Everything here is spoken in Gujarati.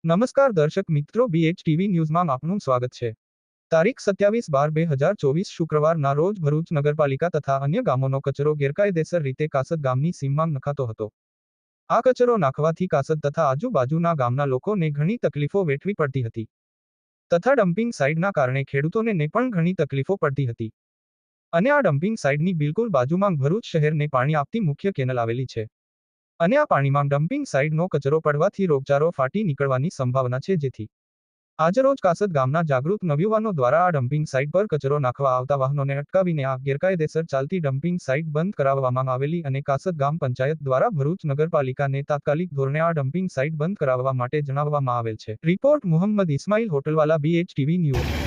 નમસ્કાર દર્શક મિત્રો, BHTV ન્યૂઝમાં આપનું સ્વાગત છે। તારીખ 27/12/2024 શુક્રવારના રોજ ભરૂચ નગરપાલિકા તથા અન્ય ગામોનો કચરો ગેરકાયદેસર રીતે કાસદ ગામની સીમમાં નખાતો હતો। આ કચરો નાખવાથી કાસદ તથા આજુબાજુના ગામના લોકોને ઘણી તકલીફો વેઠવી પડતી હતી તથા ડમ્પિંગ સાઇટના કારણે ખેડૂતોને પણ ઘણી તકલીફો પડતી હતી અને આ ડમ્પિંગ સાઇટની બિલકુલ બાજુમાં ભરૂચ શહેરને પાણી આપતી મુખ્ય કેનલ આવેલી છે અને આ પાણીમાં ડમ્પિંગ સાઇટનો કચરો પડવાથી રોગચાળો ફાટી નીકળવાની સંભાવના છે, જેથી આજરોજ કાસદ ગામના જાગૃત નવયુવાનો દ્વારા આ ડમ્પિંગ સાઇટ પર કચરો નાખવા આવતા વાહનોને અટકાવીને આ ગેરકાયદેસર ચાલતી ડમ્પિંગ સાઇટ બંધ કરાવવામાં આવેલી અને કાસદ ગામ પંચાયત દ્વારા ભરૂચ નગરપાલિકાને તાત્કાલિક ધોરણે આ ડમ્પિંગ સાઇટ બંધ કરાવવા માટે જણાવવામાં આવેલ છે। Report Muhammad Ismail Hotelwala, BHTV news.